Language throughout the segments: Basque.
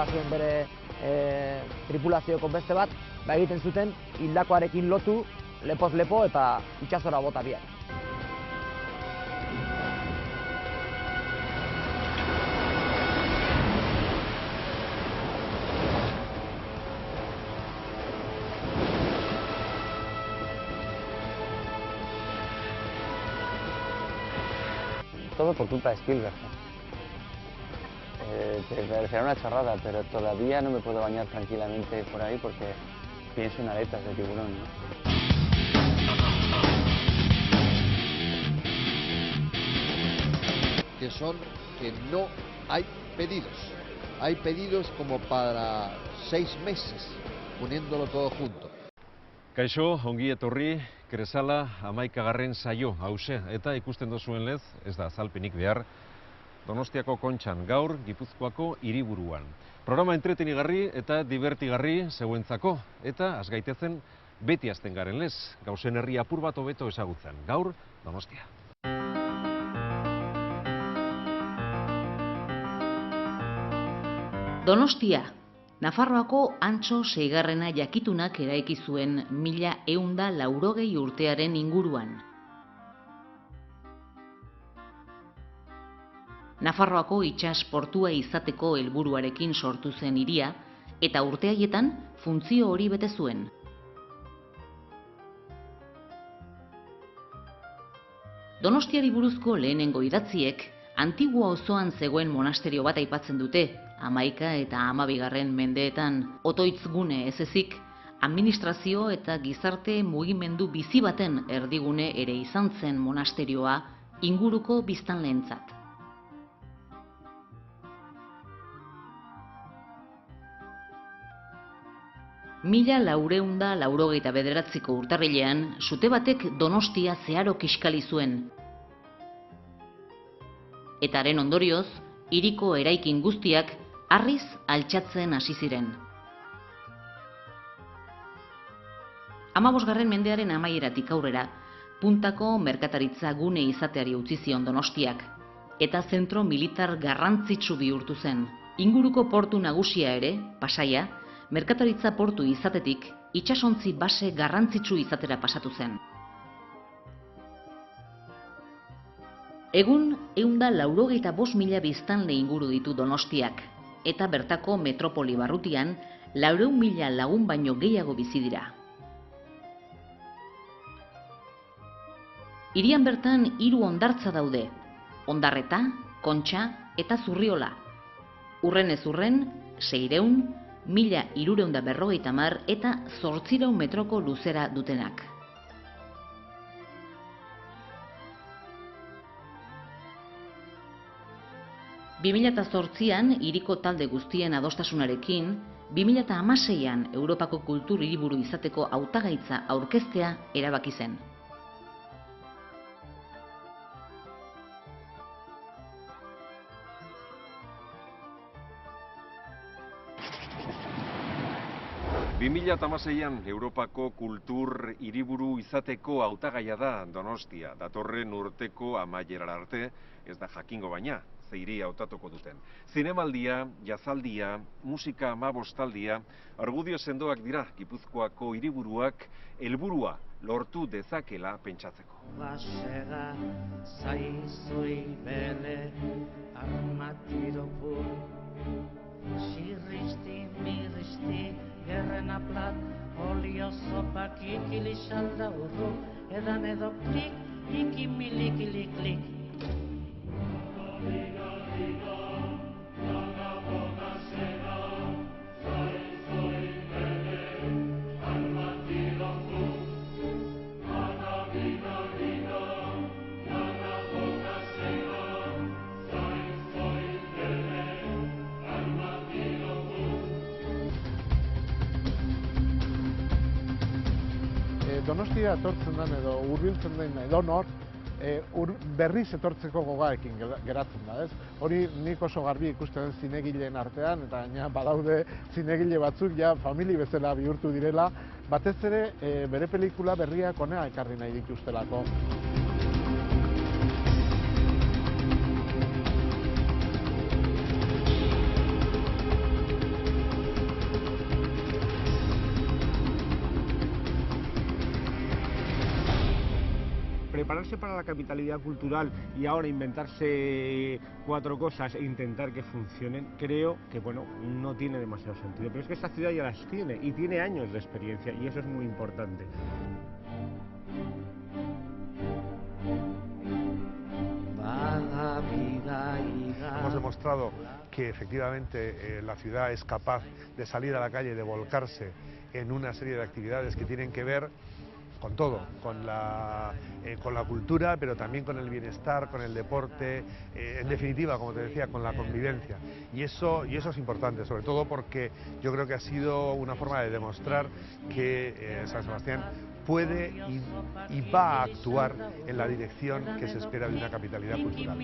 bazuen bere tripulazioko beste bat, egiten zuten hildakoarekin lotu, lepoz lepo eta itsasora bota biak. Todo por culpa de Spielberg. Te parecerá una chorrada, pero todavía no me puedo bañar tranquilamente por ahí porque pienso en aletas de tiburón, ¿no? Que son que no hay pedidos. Hay pedidos como para 6 meses, poniéndolo todo junto. Kaixo, ongi etorri, Kresala 11. saio hause, eta ikusten duzuen lez, ez da azalpenik behar, Donostiako Kontxan, gaur Gipuzkoako hiriburuan. Programa entretenigarri eta divertigarri zeuentzako, eta has gaitezen beti hasten garen lez, gauzen herri apur bat hobeto ezagutzen. Gaur, Donostia. Donostia, Nafarroako Antso 6. jakitunak eraiki zuen 1180 urtearen inguruan. Nafarroako itsas portua izateko helburuarekin sortu zen hiria eta urte haietan funtzio hori bete zuen. Donostiari buruzko lehenengo idatziek Antigua osoan zegoen monasterio bat aipatzen dute, 11. eta 12. mendeetan, otoitzgune ez ezik, administrazio eta gizarte mugimendu bizi baten erdigune ere izan zen monasterioa inguruko biztanleentzat. Mila 489 urtarrilean, sute batek Donostia zeharo kiskali zuen. Eta haren ondorioz, hiriko eraikin guztiak harriz altxatzen hasi ziren. 15. mendearen amaieratik aurrera, puntako merkataritza gune izateari utzi zion Donostiak, eta zentro militar garrantzitsu bihurtu zen. Inguruko portu nagusia ere, Pasaia, merkataritza portu izatetik itsasontzi base garrantzitsu izatera pasatu zen. Egun 185.000 biztanle inguru ditu Donostiak, eta bertako metropoli barrutian 400.000 lagun baino gehiago bizi dira. Hirian bertan 3 hondartza daude, Ondarreta, Kontxa eta Zurriola. Urrenez urren, 600, 1350 eta 800 metroko luzera dutenak. Bi 2008an hiriko talde guztien adostasunarekin, 2016an Europako kultur hiriburu izateko hautagaitza aurkeztea erabaki zen. Bi 2016an Europako kultur hiriburu izateko hautagaia da Donostia. Datorren urteko amaierara arte, ez da jakingo baina, ze hiria hautatuko duten. Zinemaldia, jazaldia, musika 15aldia, argudio sendoak dira Gipuzkoako hiriburuak helburua lortu dezakela pentsatzeko. Basega zaizoi bele armatiropu Sirristi, mirristi, gerrena plat Olio zopak ikilisalda urru Edan edo klik, ikimilikili-klik Donostia etortzen den edo hurbiltzen den edonor berriz etortzeko gogarekin geratzen da, ez? Hori nik oso garbi ikusten zinegileen artean, eta gaina badaude zinegile batzuk ja famili bezala bihurtu direla, batez ere bere pelikula berriak hona ekarri nahi dituztelako. prepararse para la capitalidad cultural y ahora inventarse 4 cosas e intentar que funcionen, creo que bueno, no tiene demasiado sentido. Pero es que esta ciudad ya las tiene y tiene años de experiencia y eso es muy importante. Hemos demostrado que efectivamente la ciudad es capaz de salir a la calle y de volcarse en una serie de actividades que tienen que ver con todo, con la cultura, pero también con el bienestar, con el deporte, en definitiva, como te decía, con la convivencia. Y eso es importante, sobre todo porque yo creo que ha sido una forma de demostrar que San Sebastián puede y va a actuar en la dirección que se espera de una capitalidad cultural.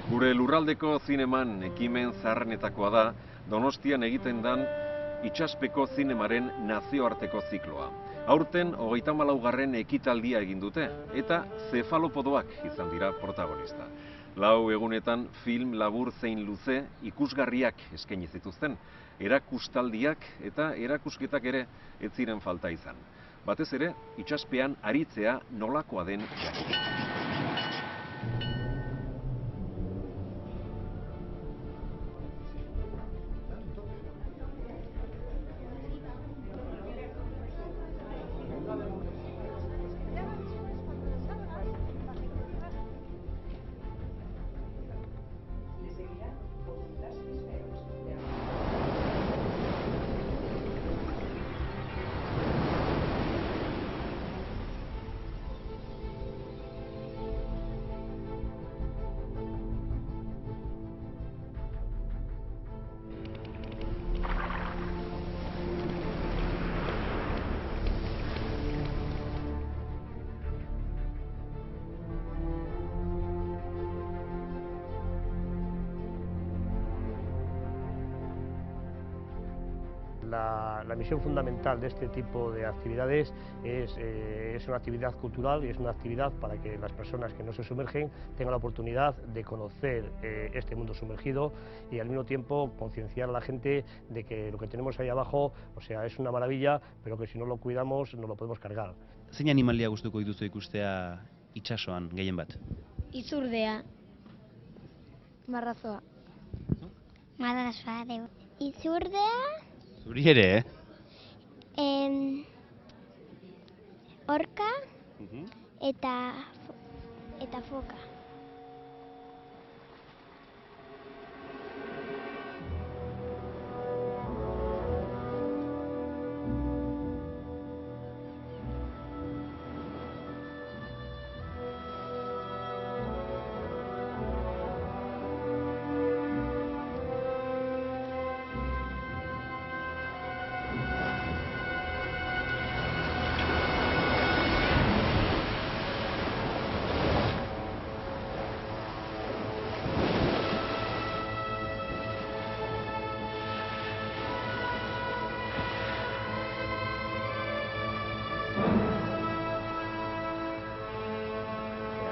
Gure lurraldeko zineman ekimen zaharrenetakoa da Donostian egiten den itsaspeko zinemaren nazioarteko zikloa. Aurten 34. ekitaldia egin dute eta zefalopodoak izan dira protagonista. 4 egunetan film labur zein luze ikusgarriak eskaini zituzten. Erakustaldiak eta erakusketak ere ez ziren falta izan. Batez ere, itsaspean aritzea nolakoa den jakiteko. La misión fundamental de este tipo de actividades es una actividad cultural y es una actividad para que las personas que no se sumergen tengan la oportunidad de conocer este mundo sumergido y al mismo tiempo concienciar a la gente de que lo que tenemos ahí abajo, o sea, es una maravilla, pero que si no lo cuidamos no lo podemos cargar. Zein animalia gustuko dituzu ikustea itsasoan gehien bat? Izurdea. Marrazoa. Marrazoa, deu. Izurdea. Zuri ere, Orka eta foka.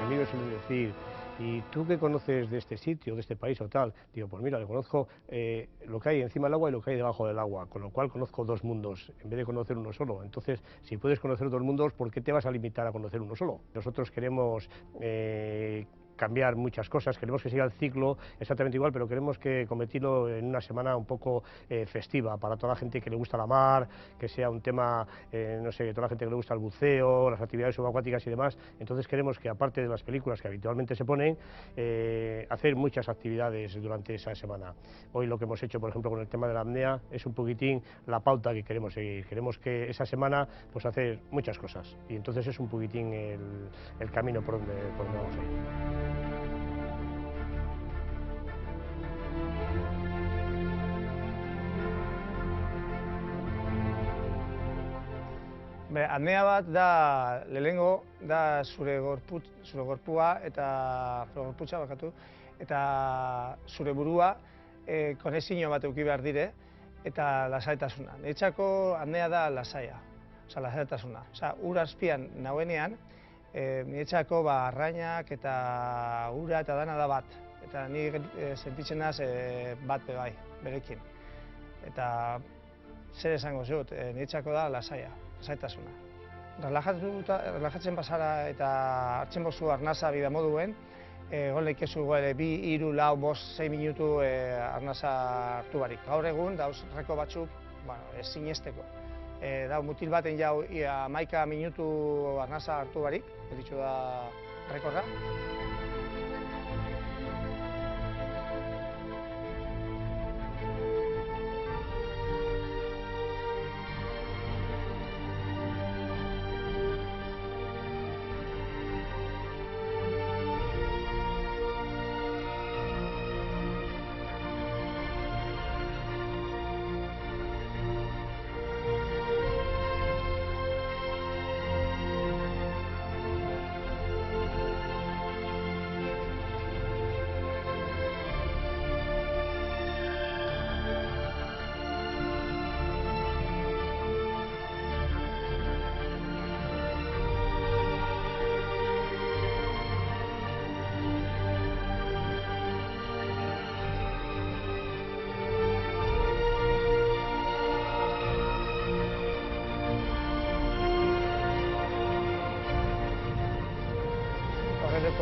Amigos suelen decir, ¿y tú qué conoces de este sitio, de este país o tal? Digo, pues mira, le conozco lo que hay encima del agua y lo que hay debajo del agua, con lo cual conozco 2 mundos, en vez de conocer uno solo. Entonces, si puedes conocer 2 mundos, ¿por qué te vas a limitar a conocer uno solo? Nosotros queremos cambiar muchas cosas, queremos que siga el ciclo exactamente igual, pero queremos que convertirlo en una semana un poco festiva para toda la gente que le gusta la mar, que sea un tema, no sé, toda la gente que le gusta el buceo, las actividades subacuáticas y demás. Entonces queremos que, aparte de las películas que habitualmente se ponen, hacer muchas actividades durante esa semana. Hoy lo que hemos hecho, por ejemplo, con el tema de la apnea, es un poquitín la pauta que queremos seguir. Queremos que esa semana pues hacer muchas cosas y entonces es un poquitín el camino por donde vamos a ir. Apnea bat da lehenengo da zure gorpua eta gorputza eta zure burua konexio bat eduki behar dire, eta lasaitasuna. Niretzako handea da lasaia, lasaitasuna. Ur azpian nauenean, niretzako arrainak eta ura eta dana da bat. Eta ni sentitzen naz bat bai, berekin. Eta zer esango zut, niretzako da lasaitasuna. Relajatzen pasara eta hartzen bozu arnasa bida moduen, egon leikezu 2, 3, 4, 5, 6 minutu arnasa hartu barik. Gaur egun, dauz reko batzuk, ez sinesteko. Dau mutil baten jau 11 minutu arnasa hartu barik, eritxu da rekorra.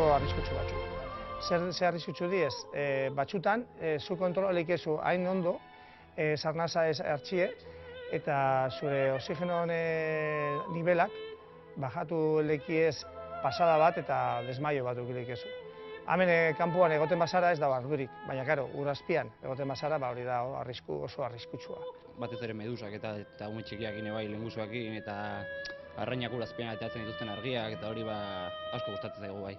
Arriskutsu batzuk. Zer arriskutsu diez? Batxutan, zu kontrola leikezu hain ondo, sarnasa ez hartxie, eta zure oxigeno nibelak bajatu leikiez pasada bat eta desmaio bat eduki leikezu. Hemen kanpoan egoten bazara ez da ardurik, baina karo, ur azpian egoten bazara hori da oso arriskutsua. Batez ere medusak eta ume txikiakin bai lengusuakin eta arrainak ur azpian ateratzen dituzten argiak eta hori asko gustatzen zaigu bai.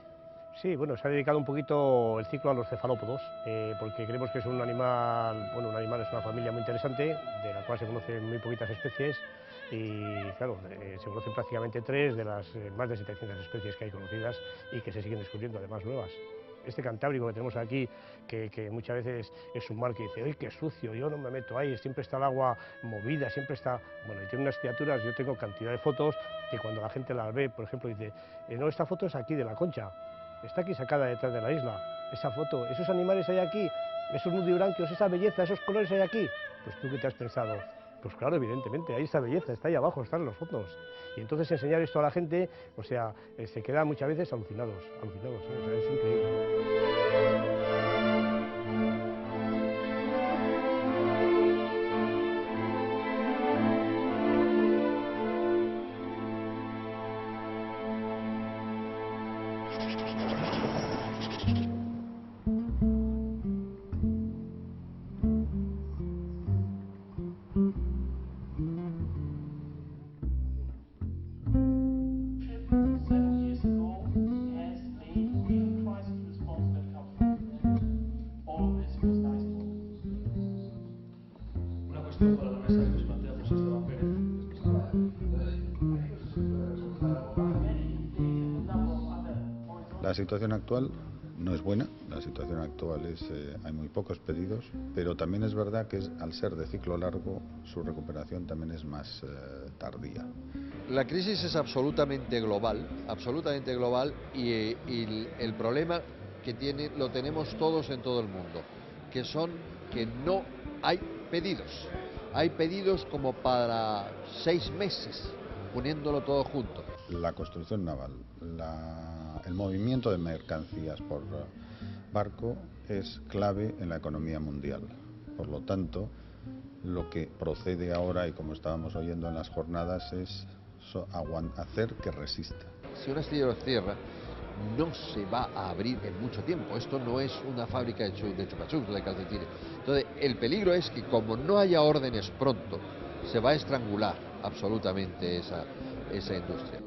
Sí, bueno, se ha dedicado un poquito el ciclo a los cefalópodos, porque creemos que es un animal, bueno, un animal es una familia muy interesante, de la cual se conocen muy poquitas especies y, claro, se conocen prácticamente 3 de las más de 700 especies que hay conocidas y que se siguen descubriendo, además nuevas. Este cantábrico que tenemos aquí, que muchas veces es un mar que dice, ¡ay, qué sucio! Yo no me meto ahí, siempre está el agua movida, siempre está... Bueno, y tiene unas criaturas, yo tengo cantidad de fotos que cuando la gente las ve, por ejemplo, dice, no, esta foto es aquí de la Concha. Está aquí sacada detrás de la isla, esa foto, esos animales hay aquí, esos nudibranquios, esa belleza, esos colores hay aquí. Pues tú, ¿qué te has pensado? Pues claro, evidentemente, hay esa belleza, está ahí abajo, están las fotos. Y entonces enseñar esto a la gente, o sea, se quedan muchas veces alucinados, o sea, es increíble. La situación actual no es buena, la situación actual es, hay muy pocos pedidos, pero también es verdad que al ser de ciclo largo, su recuperación también es más tardía. La crisis es absolutamente global y el problema que tiene lo tenemos todos en todo el mundo, que son que no hay pedidos. Hay pedidos como para 6 meses, poniéndolo todo junto. La construcción naval, el movimiento de mercancías por barco es clave en la economía mundial. Por lo tanto, lo que procede ahora, y como estábamos oyendo en las jornadas, es hacer que resista. Si un astillero cierra, no se va a abrir en mucho tiempo. Esto no es una fábrica de chupa-chups, de calcetines. Entonces, el peligro es que como no haya órdenes pronto, se va a estrangular absolutamente esa industria.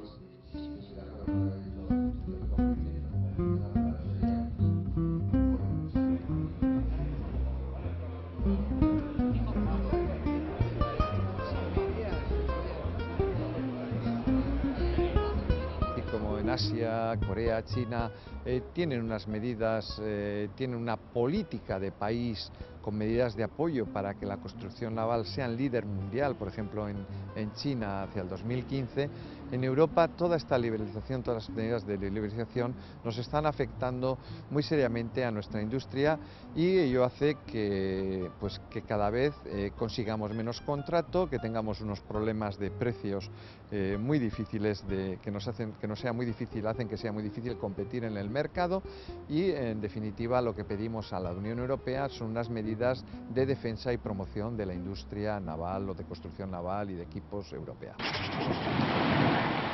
Asia, Corea, China, tienen unas medidas, tienen una política de país con medidas de apoyo para que la construcción naval sea líder mundial, por ejemplo en China hacia el 2015, en Europa toda esta liberalización, todas las medidas de liberalización nos están afectando muy seriamente a nuestra industria y ello hace que cada vez consigamos menos contrato, que tengamos unos problemas de precios muy difíciles, hacen que sea muy difícil competir en el mercado y en definitiva lo que pedimos a la Unión Europea son unas medidas de defensa y promoción de la industria naval o de construcción naval y de equipos europea.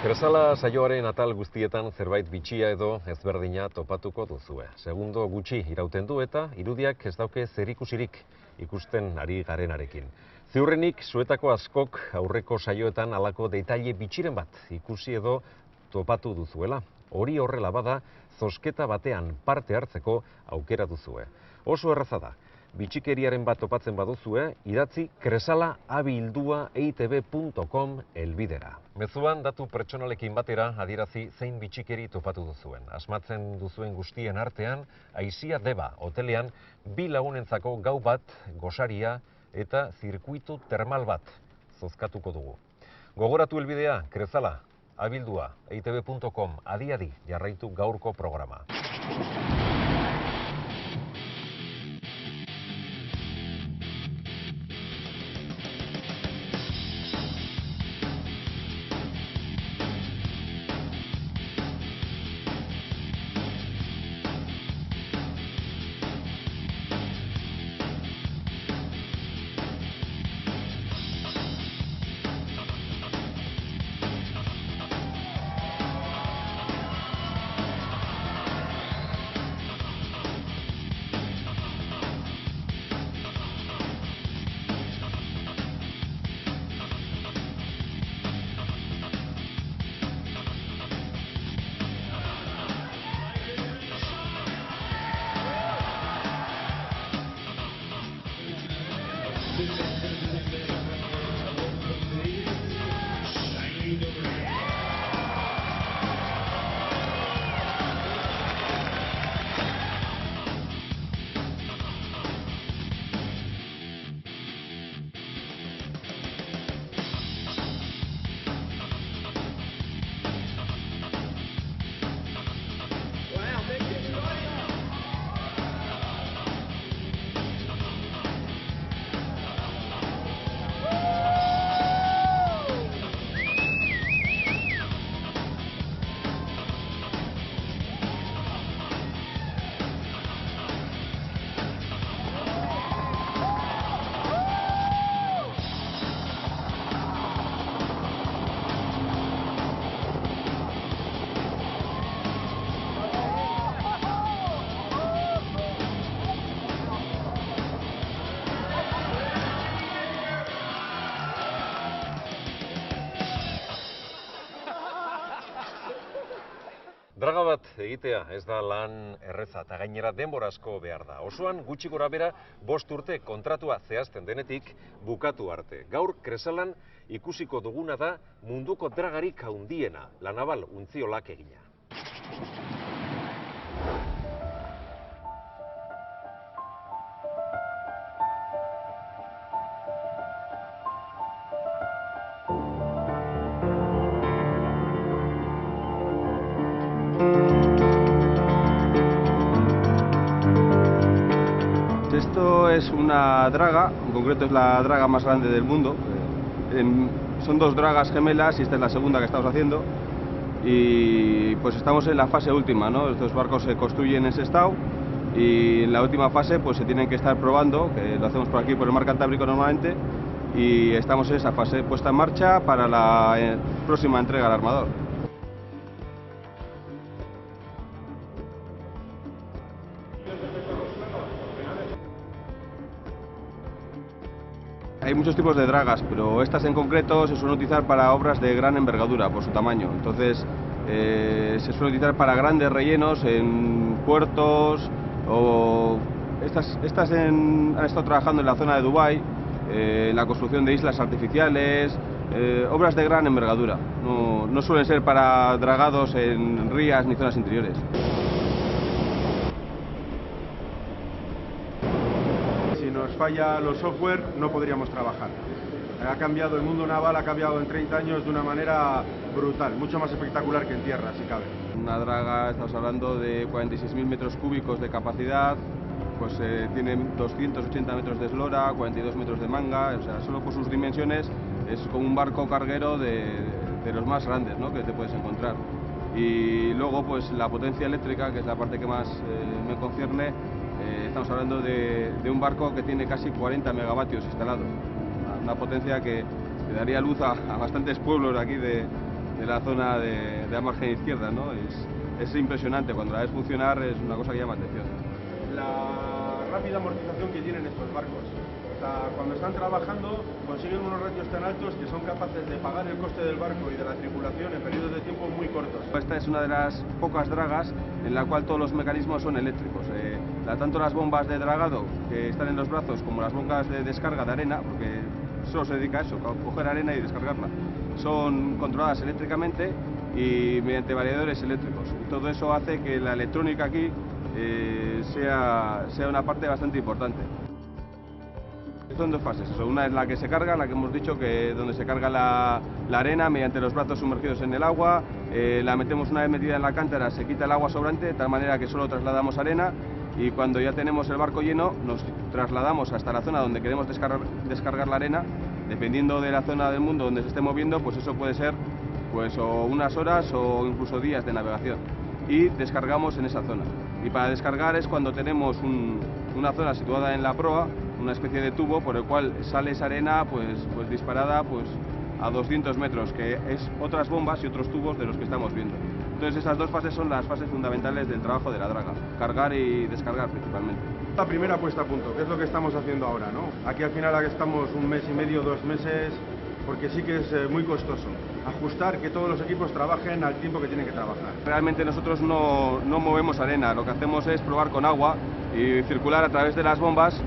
Kresala saioaren atal guztietan zerbait bitxia edo ezberdina topatuko duzue. Segundo gutxi irauten du eta irudiak ez dauke zerikusirik ikusten ari garenarekin. Ziurrenik zuetako askok aurreko saioetan halako detaile bitxiren bat ikusi edo topatu duzuela. Hori horrela bada, zozketa batean parte hartzeko aukera duzue. Oso erraza da. Bitxikeriaren bat topatzen baduzue, idatzi kresala@eitb.com helbidera. Mezuan datu pertsonalekin batera adierazi zein bitxikeri topatu duzuen. Asmatzen duzuen guztien artean, Aizia Deba hotelean 2 lagunentzako gau bat, gosaria eta zirkuitu termal bat zozkatuko dugu. Gogoratu helbidea kresala@eitb.com adi jarraitu gaurko programa. Draga bat egitea ez da lan erreza eta gainera denbora asko behar da. Osoan gutxi gorabehera 5 urte kontratua zehazten denetik bukatu arte. Gaur Kresalan ikusiko duguna da munduko dragarik handiena, la naval untziolak egina. Esto es una draga, en concreto es la draga más grande del mundo. Son 2 dragas gemelas y esta es la segunda que estamos haciendo. Y pues estamos en la fase última, ¿no? Estos barcos se construyen en Sestao y en la última fase pues se tienen que estar probando, que lo hacemos por aquí por el mar Cantábrico normalmente, y estamos en esa fase puesta en marcha para la próxima entrega al armador. Hay muchos tipos de dragas, pero estas en concreto se suelen utilizar para obras de gran envergadura por su tamaño. Entonces se suele utilizar para grandes rellenos en puertos o estas han estado trabajando en la zona de Dubái, la construcción de islas artificiales, obras de gran envergadura. No suelen ser para dragados en rías ni zonas interiores. nos falla los software, no podríamos trabajar. Ha cambiado el mundo naval, ha cambiado en 30 años de una manera brutal, mucho más espectacular que en tierra, si cabe. Una draga, estamos hablando de 46.000 metros cúbicos de capacidad, pues tiene 280 metros de eslora, 42 metros de manga, o sea, solo por sus dimensiones es como un barco carguero de los más grandes, ¿no?, que te puedes encontrar. Y luego pues la potencia eléctrica, que es la parte que más me concierne, estamos hablando de un barco que tiene casi 40 megavatios instalados, una potencia que daría luz a bastantes pueblos aquí de la zona de la margen izquierda, ¿no? Es impresionante, cuando la ves funcionar es una cosa que llama atención. La rápida amortización que tienen estos barcos. O sea, cuando están trabajando consiguen unos ratios tan altos que son capaces de pagar el coste del barco y de la tripulación en periodos de tiempo muy cortos. Esta es una de las pocas dragas en la cual todos los mecanismos son eléctricos. Tanto las bombas de dragado que están en los brazos como las bombas de descarga de arena, porque solo se dedica a eso, a coger arena y descargarla, son controladas eléctricamente y mediante variadores eléctricos. Y todo eso hace que la electrónica aquí sea una parte bastante importante. Son dos fases, una es la que se carga, la que hemos dicho, que donde se carga la arena mediante los brazos sumergidos en el agua, la metemos una vez metida en la cántara, se quita el agua sobrante de tal manera que solo trasladamos arena, y cuando ya tenemos el barco lleno nos trasladamos hasta la zona donde queremos descargar la arena. Dependiendo de la zona del mundo donde se esté moviendo, pues eso puede ser pues o unas horas o incluso días de navegación, y descargamos en esa zona. Y para descargar es cuando tenemos una zona situada en la proa, una especie de tubo por el cual sale esa arena pues disparada pues a 200 metros, que es otras bombas y otros tubos de los que estamos viendo. Entonces esas dos fases son las fases fundamentales del trabajo de la draga, cargar y descargar principalmente. La primera puesta a punto, que es lo que estamos haciendo ahora, ¿no? Aquí al final estamos un mes y medio, 2 meses, porque sí que es muy costoso ajustar que todos los equipos trabajen al tiempo que tienen que trabajar. Realmente nosotros no movemos arena, lo que hacemos es probar con agua y circular a través de las bombas,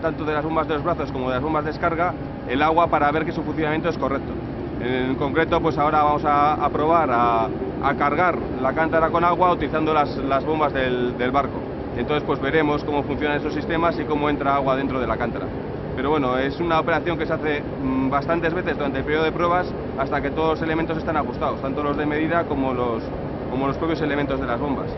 tanto de las bombas de los brazos como de las bombas de descarga, el agua para ver que su funcionamiento es correcto. En concreto, pues ahora vamos a probar a cargar la cántara con agua utilizando las bombas del barco. Entonces pues veremos cómo funcionan esos sistemas y cómo entra agua dentro de la cántara. Pero bueno, es una operación que se hace bastantes veces durante el periodo de pruebas hasta que todos los elementos están ajustados, tanto los de medida como los propios elementos de las bombas.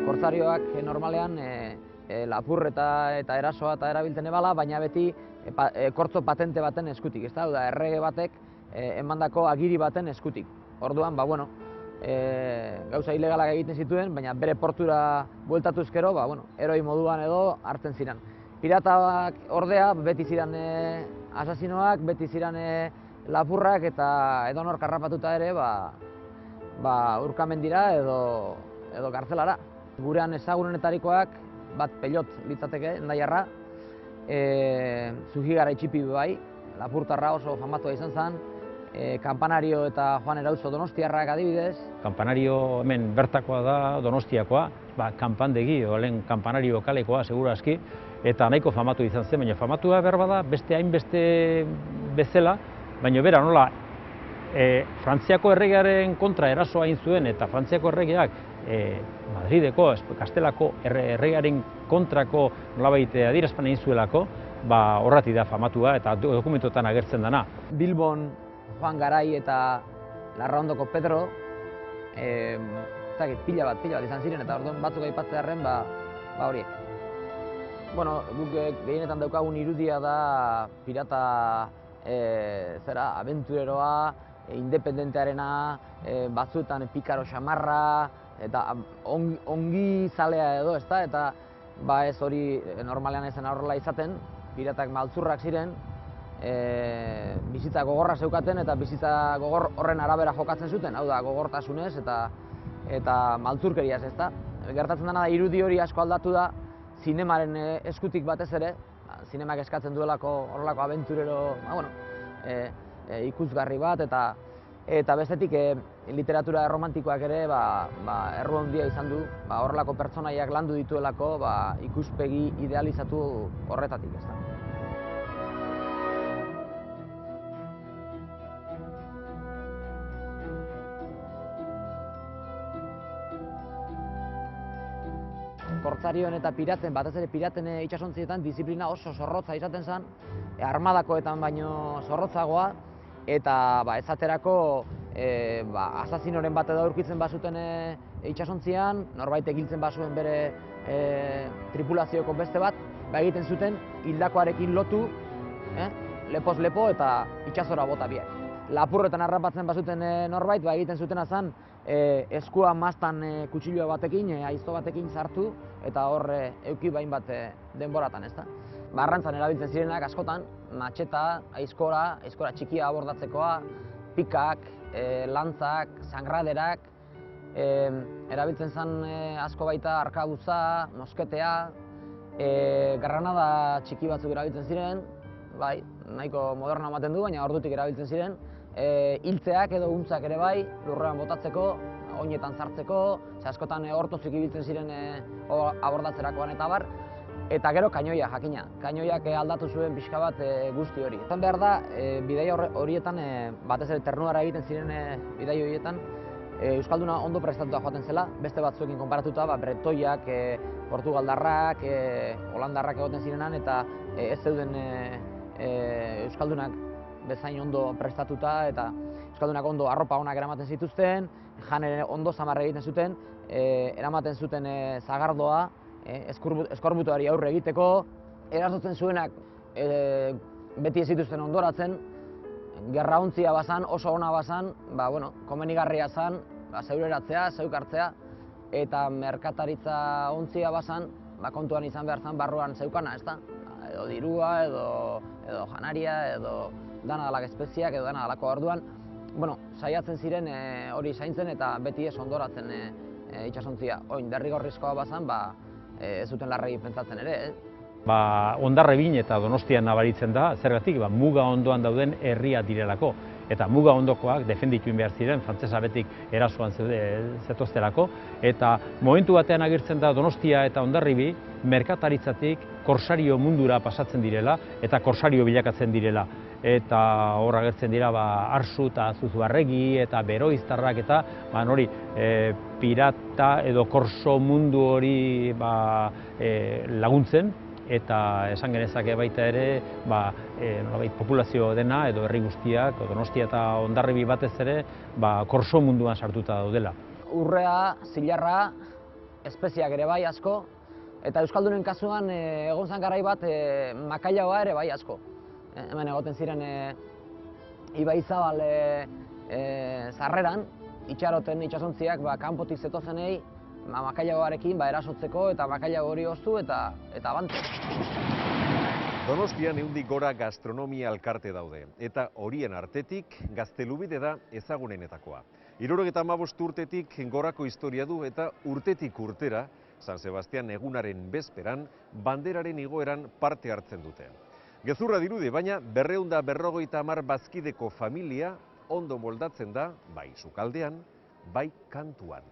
Korsarioak normalean lapur eta erasoa eta erabiltzen ebala, baina beti kortzo patente baten eskutik, ezta? Da, errege batek emandako agiri baten eskutik. Orduan, bueno, gauza ilegalak egiten zituen, baina bere portura bueltatuz gero, heroi moduan edo hartzen ziren. Piratak ordea beti ziren asasinoak, beti ziren lapurrak, eta edonor karrapatuta ere urkamendira edo kartzelara. Gurean ezagunenetarikoak bat Pelot litzateke, Hendaiarra, Zujigara Itxipi bai, lapurtarra oso famatua izan zen, Kampanario eta Juan Erauzo Donostiarrak adibidez. Kampanario hemen bertakoa da, Donostiakoa, kanpandegi, olen Kampanario kalekoa, seguru aski, eta nahiko famatu izan zen, baina famatua berbada beste hainbeste bezala, baina bera nola, Frantziako erregearen kontra erasoa egin zuen, eta Frantziako erregeak Madrideko, Kastelako erregearen kontrako nolabait adierazpen egin zuelako, horrati da famatua eta dokumentotan agertzen dena. Bilbon Juan Garai eta Larraondoko Pedro, pila bat izan ziren, eta orduan batzuk aipatzearren, horiek. Bueno, guk gehienetan daukagun irudia da pirata abentureroa, independentearena, batzuetan pikaro xamarra, eta ongi zalea edo, ezta? Eta ez hori normalean ezen horrela izaten, piratak maltzurrak ziren, bizitza gogorra zeukaten eta bizitza gogor horren arabera jokatzen zuten, hau da, gogortasunez eta maltzurkeriaz, ezta? Gertatzen dena da, irudi hori asko aldatu da, zinemaren eskutik batez ere, zinemak eskatzen duelako horrelako abenturero ikusgarri bat, eta bestetik literatura romantikoak ere erru handia izan du, horrelako pertsonaiak landu dituelako ikuspegi idealizatu horretatik, ez da. Kortzarioen eta piraten, batez ere piraten itsasontzietan disiplina oso zorrotza izaten zen, armadakoetan baino zorrotzagoa, eta esaterako asasinoren bat edo aurkitzen bazuten itsasontzian, norbait egiltzen bazuen bere tripulazioko beste bat, egiten zuten hildakoarekin lotu, lepoz lepo eta itsasora bota biak. Lapurretan harrapatzen bazuten norbait, egiten zutena zen eskua mastan kutsillo batekin, aizto batekin sartu, eta hor euki bat denboratan, ez da. Arrantzan erabiltzen zirenak askotan, matxeta, aizkora txikia abordatzekoa, pikak, lantzak, sangraderak, erabiltzen zen asko baita arkabuza, mosketea, granada txiki batzuk erabiltzen ziren, nahiko moderna ematen du, baina ordutik erabiltzen ziren, hiltzeak edo untzak ere bai, lurrean botatzeko, oinetan sartzeko, askotan hortozik ibiltzen ziren abordatzerakoan eta bar, eta gero kainoia, jakina. Kainoiak aldatu zuen pixka bat guzti hori. Esan behar da, bidaia horietan, batez ere ternuara egiten ziren bidaia horietan, Euskalduna ondo prestatuta joaten zela, beste batzuekin konparatuta, bretoiak, portugaldarrak, holandarrak egoten zirenan, eta ez zeuden Euskaldunak bezain ondo prestatuta, eta Euskaldunak ondo arropa onak eramaten zituzten, jan ondo samarra egiten zuten, eramaten zuten zagardoa, eskorbutuari aurre egiteko, erasotzen zuenak beti ez zituzten ondoratzen, gerraontzia bazan, oso ona bazan, komenigarria zan, zeureratzea, zeukartzea, eta merkataritza ontzia bazan, kontuan izan behar zan barruan zeukana, ez da? Edo dirua, edo janaria, edo dana dalak espeziak, edo dana dalako orduan, saiatzen ziren hori zaintzen eta beti ez ondoratzen itsasontzia. Oin, derrigorrizkoa bazan, ez zuten larregi pentsatzen ere, Hondarribin eta Donostian nabaritzen da, zergatik, muga ondoan dauden herria direlako. Eta muga ondokoak defendituin behar ziren, frantsesa betik erasoan zetoztelako. Eta momentu batean agertzen da Donostia eta Hondarribi merkataritzatik korsario mundura pasatzen direla eta korsario bilakatzen direla. Eta hor agertzen dira Arsu eta Zuzuarregi eta Beroiztarrak eta pirata edo korso mundu hori laguntzen, eta esan genezake baita ere populazio dena edo herri guztiak, Donostia eta Hondarribi batez ere, korso munduan sartuta daudela. Urrea, zilarra, espeziak ere bai asko, eta Euskaldunen kasuan egon zan garai bat makailagoa ere bai asko. Hemen egoten ziren Ibaizabal sarreran, itxaroten itsasontziak kanpotik zetozenei makailagoarekin erasotzeko eta makailago hori oztu eta abante. Donostian 100 gora gastronomia elkarte daude, eta horien artetik Gaztelubide da ezagunenetakoa. 75 urtetik gorako historia du eta urtetik urtera, San Sebastian egunaren bezperan, banderaren igoeran parte hartzen dute. Gezurra dirudi, baina 250 bazkideko familia ondo moldatzen da, bai sukaldean, bai kantuan.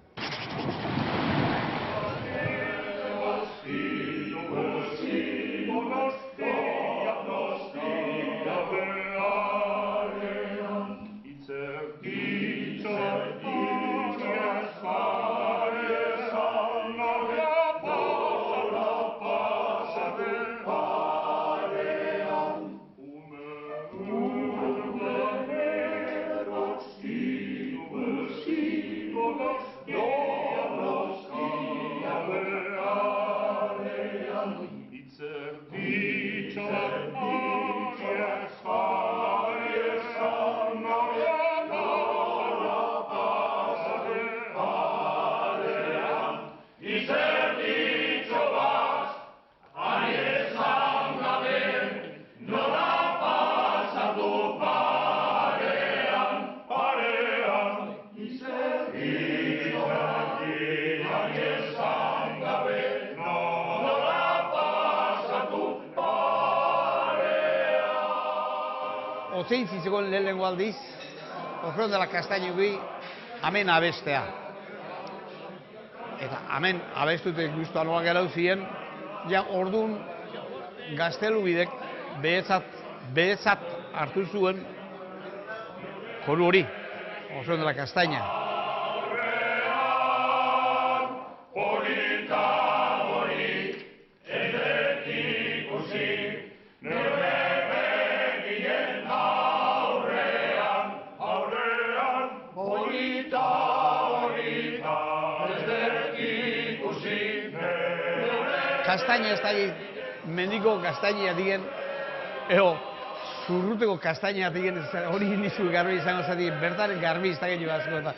otzeintzi zegoen lehenengo aldiz, Orfeon de la Castañugi, hemen abestea. Eta hemen abestute guztua noa gerau ziren, ja orduan Gaztelubidek behetzat hartu zuen koru hori, Orfeon de la Castaña. Kastaina ez da mendiko kastaina digen, zurruteko kastaina digen, hori nizu garbi izango zati, bertaren garbi ez da gehiago asko eta.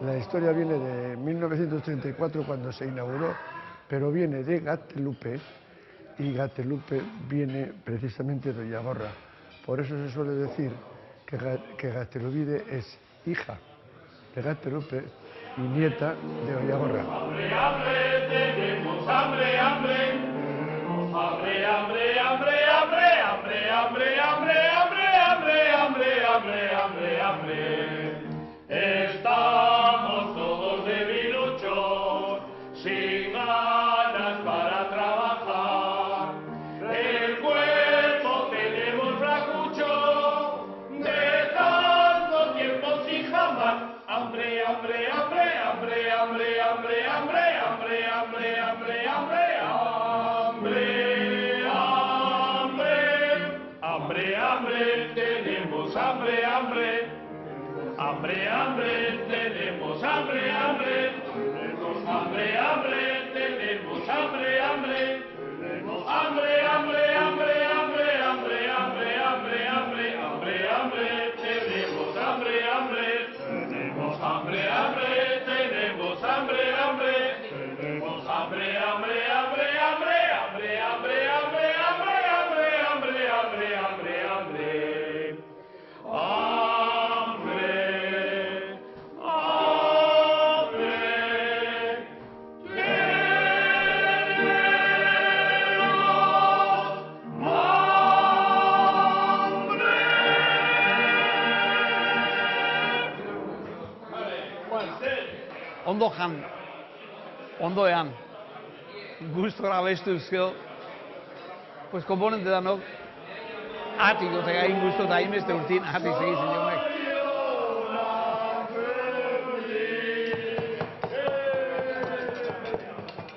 La historia viene de 1934 cuando se inauguró, pero viene de Gaztelupe y Gaztelupe viene precisamente de Ollagorra. Por eso se suele decir que Gaztelubide es hija de Gaztelupe y nieta de Ollagorra. ¡Hambre, hambre, tenemos hambre, hambre! ¡Hambre, hambre, hambre, hambre, hambre, hambre, hambre, hambre, hambre, hambre, hambre, hambre, hambre! Estamos todos debiluchos, sin ganas para trabajar. El cuerpo tenemos flacucho, de tanto tiempo sin jamás. Hambre, hambre, hambre, hambre, hambre, hambre, hambre, hambre, hambre, hambre, hambre, hambre, hambre, hambre, hambre, tenemos hambre, hambre. Hambre, hambre, tenemos hambre, hambre. Tenemos hambre, hambre, tenemos hambre, hambre. Tenemos hambre, hambre, hambre, hambre, hambre, hambre, hambre, hambre, hambre, hambre, tenemos hambre, hambre. Tenemos hambre, hambre, tenemos hambre, hambre. Tenemos hambre, hambre, hambre, hambre, hambre, hambre, hambre, hambre, hambre, hambre, hambre, hambre, hambre. Ondo jan, ondoean, gustora bestuzko, pues komponente danok, ati gotega egin gusto eta hainbeste urtin, ati segitzen jonek.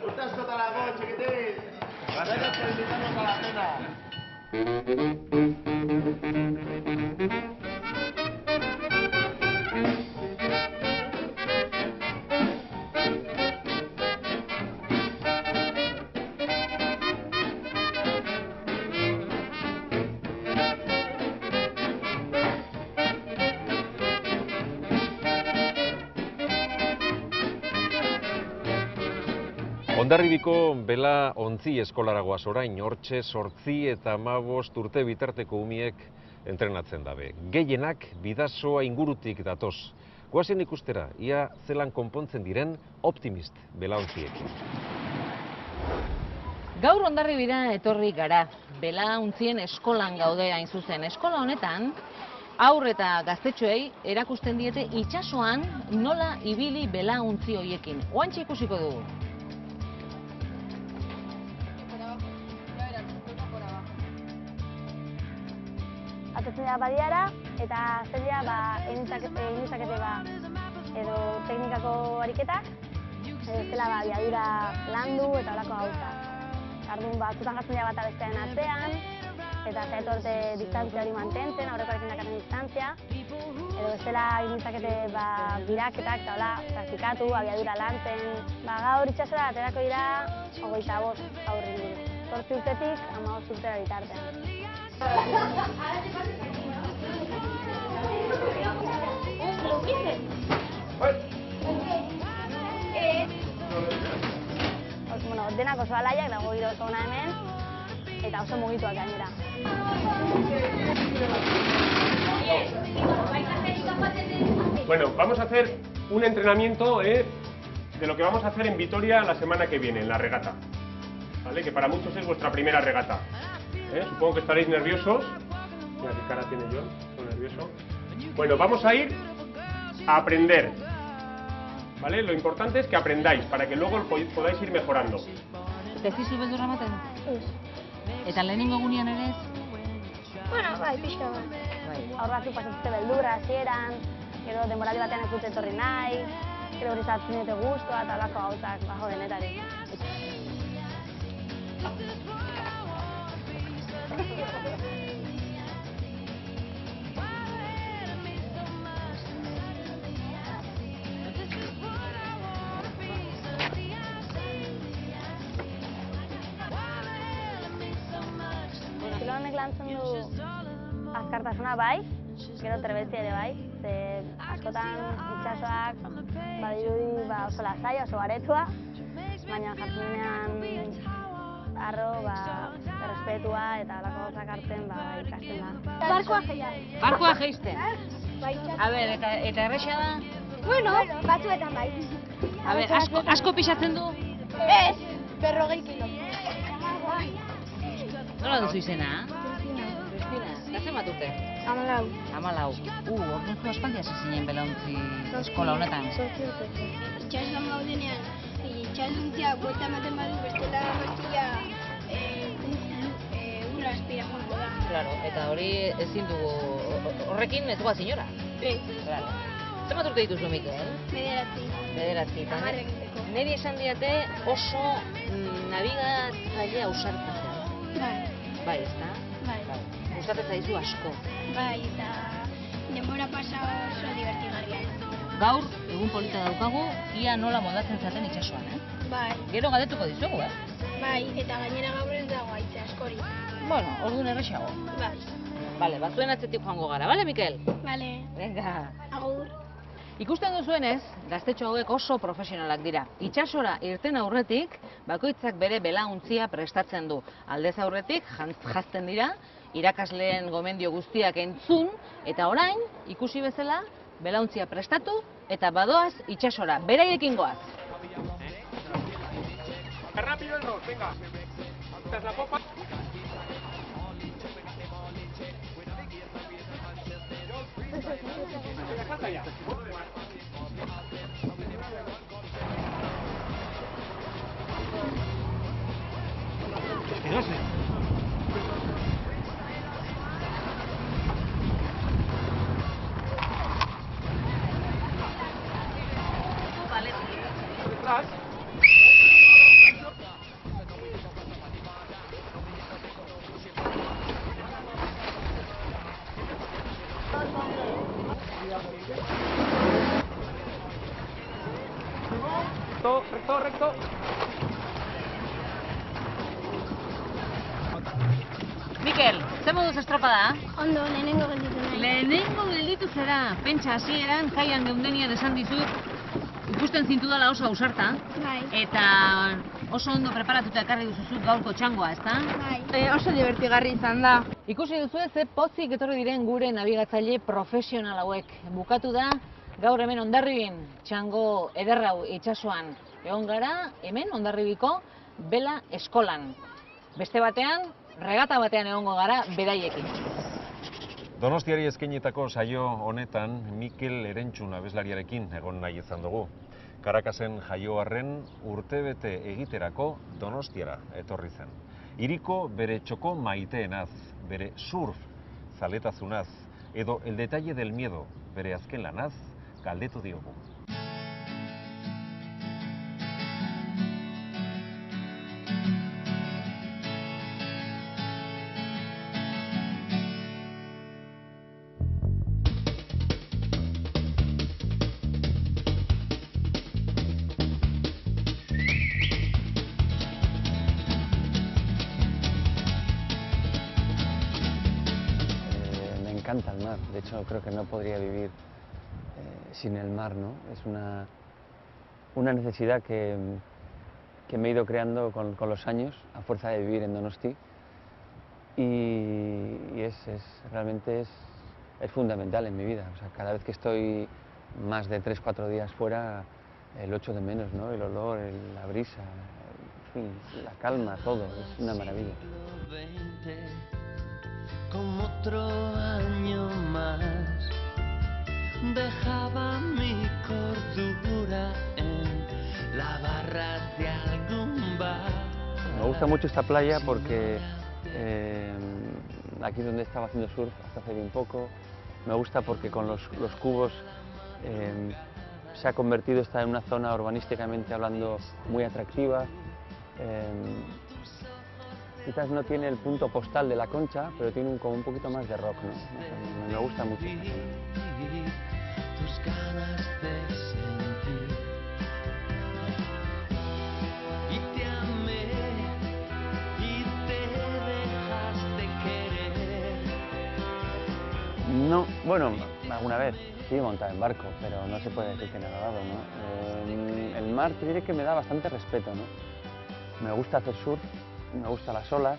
Urte askotarako, txikitin! Gracias por invitarnos a la cena. Hondarribiko bela ontzi eskolaragoaz orain, hortxe 8 eta 15 urte bitarteko umiek entrenatzen dabe. Gehienak bidasoa ingurutik datoz. Goazen ikustera, ia zelan konpontzen diren optimist belaontziekin. Gaur Hondarribira etorri gara, belaontzien eskolan gaude hain zuzen. Eskola honetan, haur eta gaztetxoei erakusten diete itsasoan nola ibili belaontzi hoiekin. Oantxe ikusiko dugu. Atetzen da badiara, eta zelia egin ditzakete edo teknikako ariketak, zela abiadura landu eta horako gauzak. Orduan batzutan jartzen dira bata bestearen atzean, eta zaitu arte distantzia hori mantentzen, aurrekoarekin dakarren distantzia, edo bestela egin ditzakete biraketak eta hola praktikatu, abiadura lantzen. Gaur itsasora aterako dira 25 haur inguru. 8 urtetik 15 urtera bitartean. Denak oso alaiak, dago giro oso ona hemen, eta oso mugituak gainera. Bueno, vamos a hacer un entrenamiento de lo que vamos a hacer en Vitoria la semana que viene, en la regata. ¿Vale? Que para muchos es vuestra primera regata. Supongo que estaréis nerviosos. Mira qué cara tiene John, estoy nervioso. Bueno, vamos a ir a aprender. ¿Vale? Lo importante es que aprendáis, para que luego podáis ir mejorando. Tezizu beldurra ematen? Eta lehenengo egunean ere ez? Bueno, bai, pixka bat. Haur batzuk pasatzute beldurra hasieran, gero denboraldi batean ez dute etorri nahi, gero hori zatzen dute guztua eta holako gauzak bajo denetari. Honek lantzen du azkartasuna bai, gero trebezia ere bai, ze askotan itsasoak badirudi oso lasaia, oso aretua, baina jartzenean harro errespetua eta holako gauzak hartzen ikasten da. Barkoa jeia. Barkoa jeisten? A ber, eta erresa da? Bueno, batzuetan bai. A ber, asko pixatzen du? Ez, 40 kilo. Nola duzu izena? Cristina. Eta zenbat urte? 14. Orduan zu aspaldi hasi zinen belauntzi eskola honetan. 8 urte. Itxasuan gaudenean, itxasontzia buelta ematen badu bestela martxia ura aspira joango da. Claro, eta hori ezin dugu, horrekin ez goaz inora? Ez. Claro. Zenbat urte dituzu, Mikel? 9. Niri esan diate oso nabigatzaile ausartatzea. Bai, ezta? Bai. Gustatzen zaizu asko. Bai, eta denbora pasa oso divertigarria. Gaur, egun polita daukagu, ia nola moldatzen zaten itsasoan, Bai. Gero galdetuko dizugu, Bai, eta gainera gaur ez dago aitza askori. Bueno, orduan erresago. Bai. Bale, batzuen atzetik joango gara, bale, Mikel? Bale. Venga. Agur. Ikusten duzuenez, gaztetxo hauek oso profesionalak dira. Itsasora irten aurretik, bakoitzak bere belauntzia prestatzen du. Aldez aurretik, jazten dira, irakasleen gomendio guztiak entzun, eta orain, ikusi bezala, belauntzia prestatu, eta badoaz itsasora, beraiekin goaz. Rápido el dos, venga. Tras la popa. Venga, salta ya. Quedarse. Vale. Detrás. Recto. Mikel, zer moduz estropada? Ondo, lehenengo gelditu nahi. Lehenengo gelditu zera, pentsa hasieran jaian geundenian esan dizut, ikusten zintudala oso ausarta. Bai. Eta oso ondo preparatuta ekarri duzuzu gaurko txangoa, ezta? Bai. Oso divertigarri izan da. Ikusi duzu ze pozik etorri diren gure nabigatzaile profesional hauek. Bukatu da, gaur hemen Hondarribin txango ederrau itsasoan. Egon gara, hemen Hondarribiko bela eskolan. Beste batean, regata batean egongo gara beraiekin. Donostiari eskainitako saio honetan Mikel Erentxun abeslariarekin egon nahi izan dugu. Karakasen jaio arren urtebete egiterako Donostiara etorri zen. Hiriko bere txoko maiteenaz, bere surf zaletazunaz, edo el detalle del miedo bere azken lanaz galdetu diogu. mar. De hecho, creo que no podría vivir sin el mar, ¿no? Es una necesidad que me he ido creando con los años, a fuerza de vivir en Donosti. Y realmente es fundamental en mi vida. O sea, cada vez que estoy más de 3-4 días fuera, lo echo de menos, ¿no? El olor, la brisa, en fin, la calma, todo, es una maravilla. Como otro año más, dejaba mi cordura en la barra de algún bar. Me gusta mucho esta playa porque aquí es donde estaba haciendo surf hasta hace bien poco. Me gusta porque con los cubos se ha convertido esta en una zona urbanísticamente hablando muy atractiva. Quizás no tiene el punto postal de La Concha, pero tiene como un poquito más de rock, ¿no? Me gusta mucho esta zona. Tus ganas de sentir. Y te amé y te dejaste querer. No, bueno, alguna vez sí he montado en barco, pero no se puede decir que he nadado, ¿no? El mar te diré que me da bastante respeto, ¿no? Me gusta hacer surf, me gustan las olas,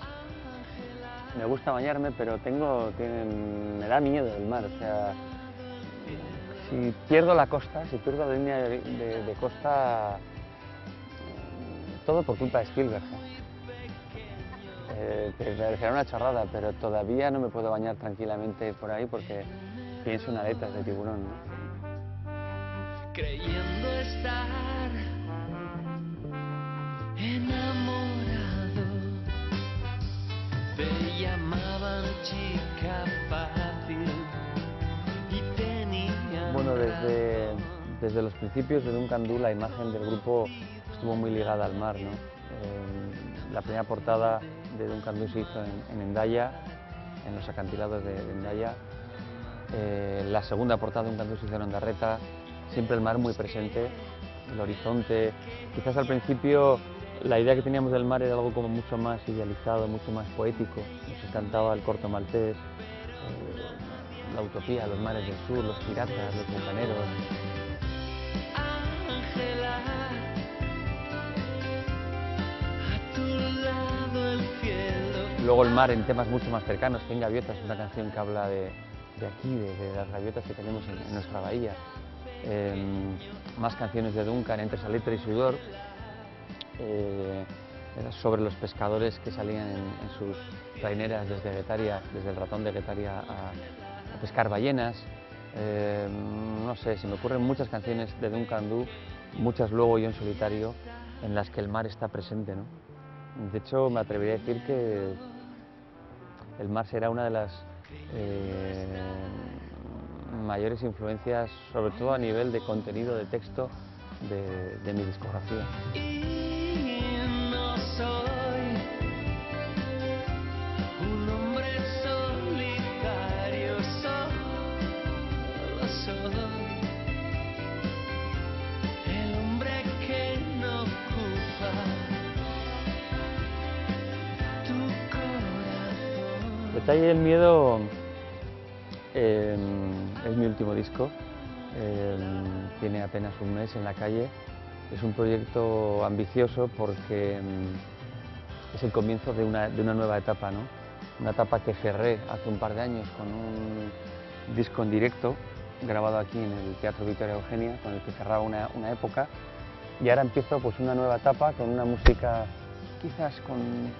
me gusta bañarme, pero me da miedo el mar, o sea, si pierdo la costa, si pierdo la línea de costa, todo por culpa de Spielberg. Te parecerá una chorrada, pero todavía no me puedo bañar tranquilamente por ahí porque pienso en aletas de tiburón, ¿no? Creyendo estar enamorado, te llamaban chica fácil y tenía. Bueno, desde los principios de Duncan Du la imagen del grupo estuvo muy ligada al mar, ¿no? La primera portada de Duncan Du se hizo en Hendaya, en los acantilados de Hendaya. La segunda portada de Duncan Du se hizo en Ondarreta, siempre el mar muy presente, el horizonte. Quizás al principio la idea que teníamos del mar era algo como mucho más idealizado, mucho más poético. Nos encantaba el Corto Maltés, la utopía, los mares del sur, los piratas, los bucaneros. Ángela, a tu lado el cielo. Luego el mar en temas mucho más cercanos, Cien Gaviotas, una canción que habla de aquí, de las gaviotas que tenemos en nuestra bahía. Más canciones de Duncan, Entre Salitre y Sudor, sobre los pescadores que salían en sus traineras desde Guetaria, desde el Ratón de Guetaria a pescar ballenas. No sé, se me ocurren muchas canciones de Duncan Du, muchas luego yo en solitario, en las que el mar está presente, ¿no? De hecho, me atrevería a decir que el mar será una de las mayores influencias, sobre todo a nivel de contenido de texto de mi discografía. Y no soy un hombre solitario, solo el hombre que no ocupa tu corazón. Detalle del miedo es mi último disco, tiene apenas un mes en la calle. Es un proyecto ambicioso porque es el comienzo de una nueva etapa, ¿no? Una etapa que cerré hace un par de años con un disco en directo grabado aquí en el Teatro Victoria Eugenia, con el que cerraba una época, y ahora empiezo pues una nueva etapa con una música quizás con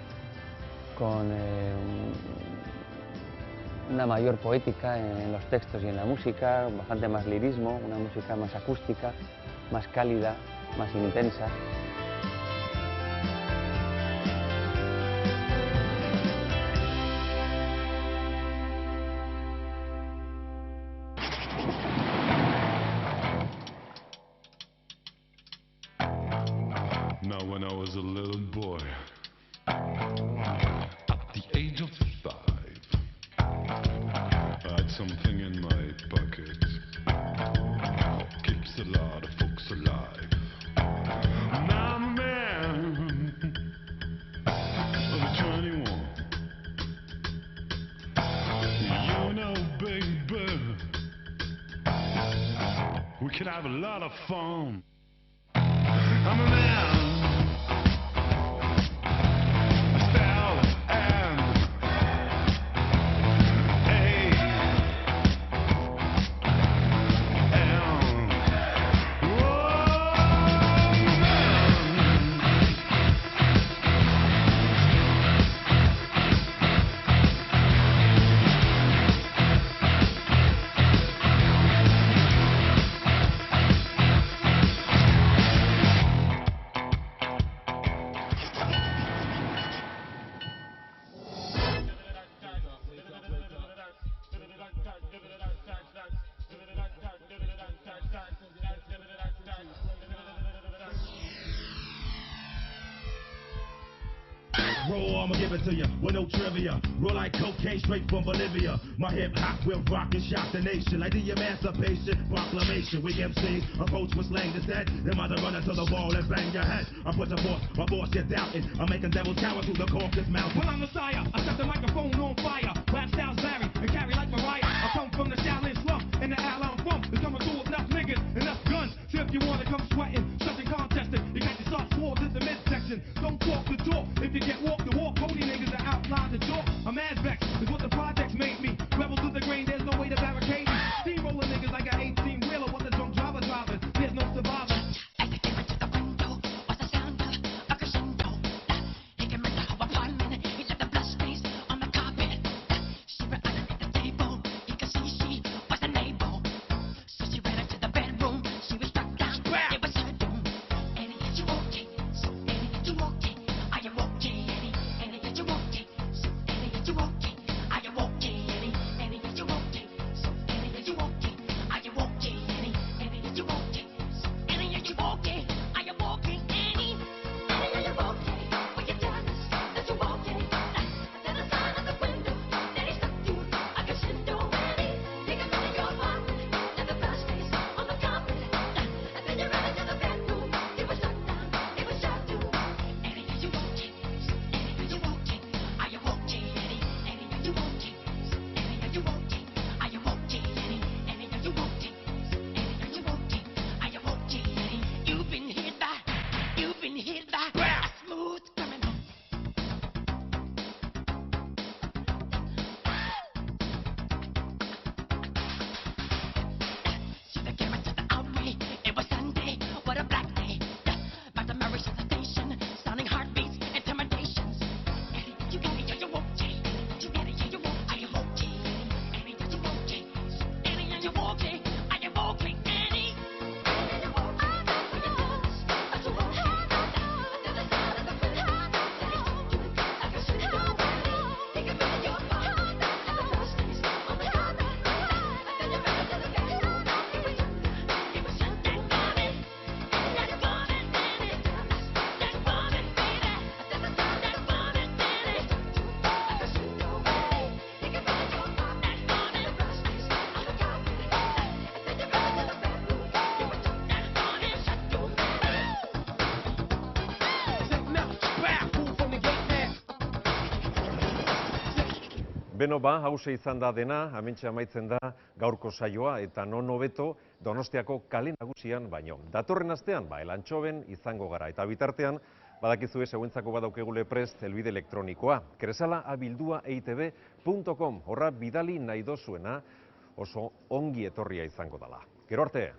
una mayor poética en los textos y en la música, bastante más lirismo, una música más acústica, más cálida, más intensa. Now when I was a little boy, at the age of 5, I had something in my pocket, keeps a lot of folks alive. Now I'm a man of 21, you know baby, can have a lot of fun. I'm a man. Roll, I'ma give it to you with no trivia. Roll like cocaine straight from Bolivia. My hip hop will rock and shock the nation like the Emancipation Proclamation. We MCs approach with slang that's dead. Them either run into the wall and bang your head. I put the force, my boss you're doubting. I'm making devils cower through the corpus mouth. Well, I'm Messiah. I set the microphone on fire. Rap styles vary and carry like Mariah. I come from the Shaolin slum and the Allen Funk. There's coming through with enough niggas, enough guns. See if you wanna come sweating, something contested. You got your soft swords in the midsection. Don't walk the talk. If you get walk the walk, Cody niggas are outline the door. I'm mad vexed, is what the projects made me. Rebel to the grain, there's no way to barricade me. Steamrolling niggas like an 18-wheeler, what the drunk driver driving. There's no survivor. Beno ba, hause izan da dena, hementxe amaitzen da gaurko saioa eta non hobeto Donostiako kale nagusian baino. Datorren astean, Elantxoben izango gara eta bitartean badakizue seguentzako badaukegule prest helbide elektronikoa. kresala@eitb.com horra bidali nahi dozuena oso ongi etorria izango dela. Gero arte!